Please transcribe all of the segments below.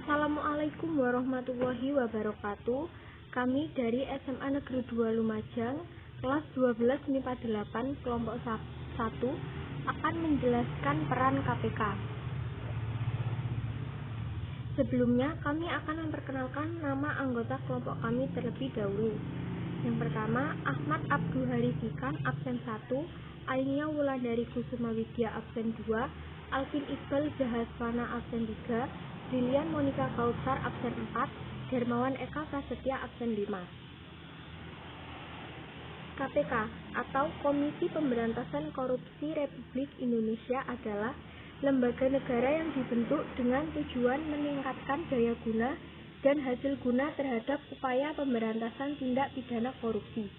Assalamualaikum warahmatullahi wabarakatuh. Kami dari SMA Negeri 2 Lumajang, kelas 12 MIPA 8, kelompok 1, akan menjelaskan peran KPK. Sebelumnya, kami akan memperkenalkan nama anggota kelompok kami terlebih dahulu. Yang pertama, Ahmad Abdul Harisikan, absen 1, Ainia Wulandari Kusuma Widya, absen 2, Alvin Iqbal Zahaswana, absen 3, Brilian Monika Kautsar, absen 4, Darmawan Eka Prasetya, absen 5. KPK atau Komisi Pemberantasan Korupsi Republik Indonesia adalah lembaga negara yang dibentuk dengan tujuan meningkatkan daya guna dan hasil guna terhadap upaya pemberantasan tindak pidana korupsi.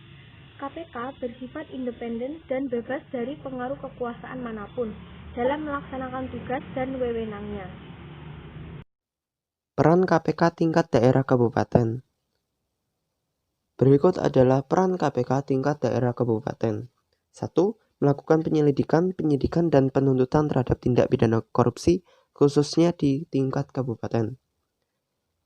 KPK bersifat independen dan bebas dari pengaruh kekuasaan manapun dalam melaksanakan tugas dan wewenangnya. Peran KPK tingkat daerah kabupaten. Berikut adalah peran KPK tingkat daerah kabupaten. 1. Melakukan penyelidikan, penyidikan, dan penuntutan terhadap tindak pidana korupsi, khususnya di tingkat kabupaten.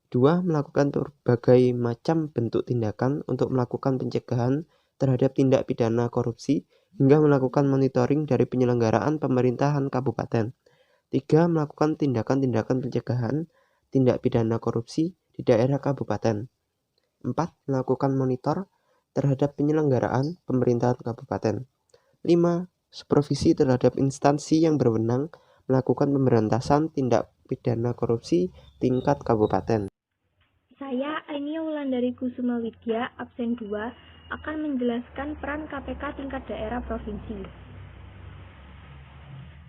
2. Melakukan berbagai macam bentuk tindakan untuk melakukan pencegahan terhadap tindak pidana korupsi, hingga melakukan monitoring dari penyelenggaraan pemerintahan kabupaten. 3. Melakukan tindakan-tindakan pencegahan tindak pidana korupsi di daerah kabupaten. 4. Melakukan monitor terhadap penyelenggaraan pemerintahan kabupaten. 5. Supervisi terhadap instansi yang berwenang melakukan pemberantasan tindak pidana korupsi tingkat kabupaten. Saya, Ainia Wulandari Kusuma Widya, absen 2, akan menjelaskan peran KPK tingkat daerah provinsi.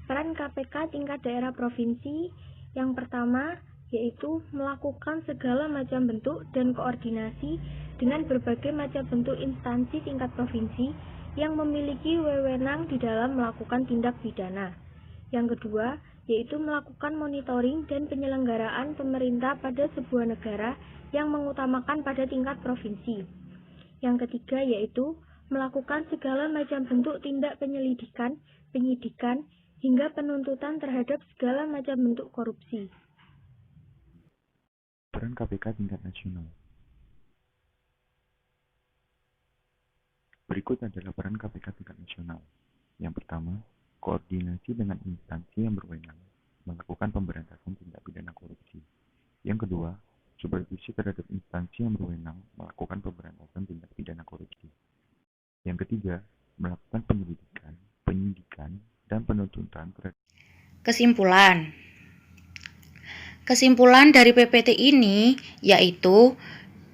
Peran KPK tingkat daerah provinsi yang pertama yaitu melakukan segala macam bentuk dan koordinasi dengan berbagai macam bentuk instansi tingkat provinsi yang memiliki wewenang di dalam melakukan tindak pidana. Yang kedua, yaitu melakukan monitoring dan penyelenggaraan pemerintah pada sebuah negara yang mengutamakan pada tingkat provinsi. Yang ketiga, yaitu melakukan segala macam bentuk tindak penyelidikan, penyidikan, hingga penuntutan terhadap segala macam bentuk korupsi. Peran KPK tingkat nasional. Berikut adalah peran KPK tingkat nasional. Yang pertama, koordinasi dengan instansi yang berwenang melakukan pemberantasan tindak pidana korupsi. Yang kedua, supervisi terhadap instansi yang berwenang melakukan pemberantasan tindak pidana korupsi. Yang ketiga, melakukan penyelidikan, penyidikan, dan penuntutan terhadap. Kesimpulan dari PPT ini yaitu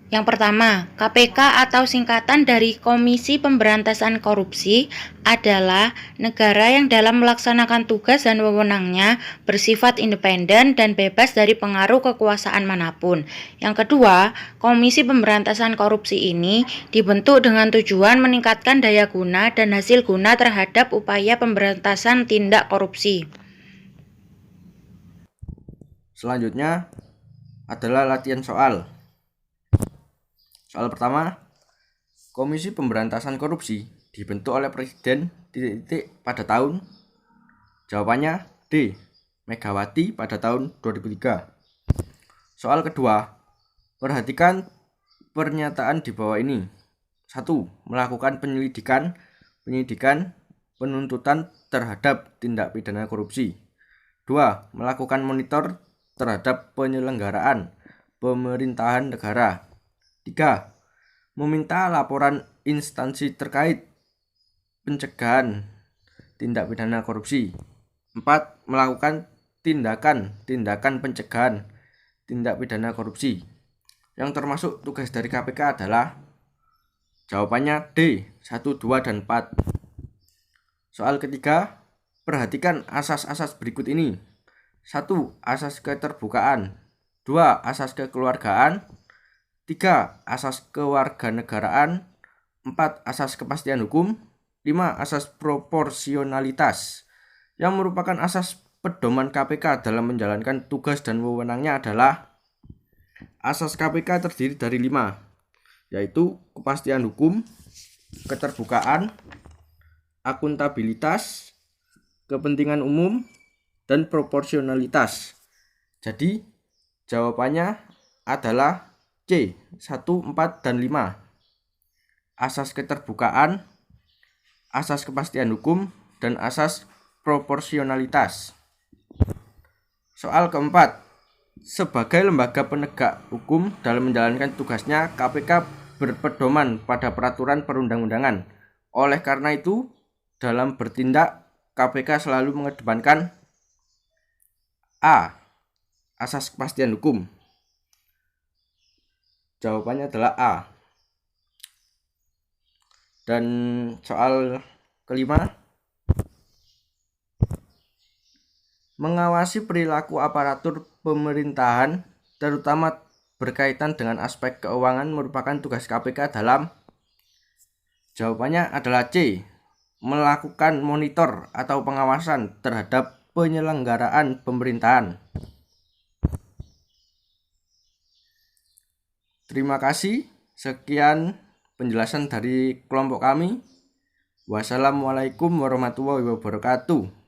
yang pertama, KPK atau singkatan dari Komisi Pemberantasan Korupsi adalah negara yang dalam melaksanakan tugas dan wewenangnya bersifat independen dan bebas dari pengaruh kekuasaan manapun. Yang kedua, Komisi Pemberantasan Korupsi ini dibentuk dengan tujuan meningkatkan daya guna dan hasil guna terhadap upaya pemberantasan tindak korupsi. Selanjutnya adalah latihan soal. Soal pertama, Komisi Pemberantasan Korupsi dibentuk oleh Presiden pada tahun. Jawabannya D. Megawati pada tahun 2003. Soal kedua, perhatikan pernyataan di bawah ini. 1. Melakukan penyelidikan, penyidikan, penuntutan terhadap tindak pidana korupsi. 2. Melakukan monitor terhadap penyelenggaraan pemerintahan negara. 3. Meminta laporan instansi terkait pencegahan tindak pidana korupsi. 4. Melakukan tindakan pencegahan tindak pidana korupsi. Yang termasuk tugas dari KPK adalah jawabannya D. 1, 2, dan 4. Soal ketiga, perhatikan asas-asas berikut ini. 1. Asas keterbukaan. 2. Asas kekeluargaan. 3. Asas kewarganegaraan. 4. Asas kepastian hukum. 5. Asas proporsionalitas. Yang merupakan asas pedoman KPK dalam menjalankan tugas dan wewenangnya adalah asas KPK terdiri dari 5, yaitu kepastian hukum, keterbukaan, akuntabilitas, kepentingan umum, dan proporsionalitas. Jadi Jawabannya adalah C. 1, 4, dan 5. Asas keterbukaan, asas kepastian hukum, dan asas proporsionalitas. Soal keempat. Sebagai lembaga penegak hukum dalam menjalankan tugasnya, KPK berpedoman pada peraturan perundang-undangan. Oleh karena itu, dalam bertindak, KPK selalu mengedepankan A. Asas kepastian hukum. Jawabannya adalah A. Dan soal kelima, mengawasi perilaku aparatur pemerintahan, terutama berkaitan dengan aspek keuangan, merupakan tugas KPK dalam. Jawabannya adalah C. Melakukan monitor atau pengawasan terhadap penyelenggaraan pemerintahan. Terima kasih. Sekian penjelasan dari kelompok kami. Wassalamualaikum warahmatullahi wabarakatuh.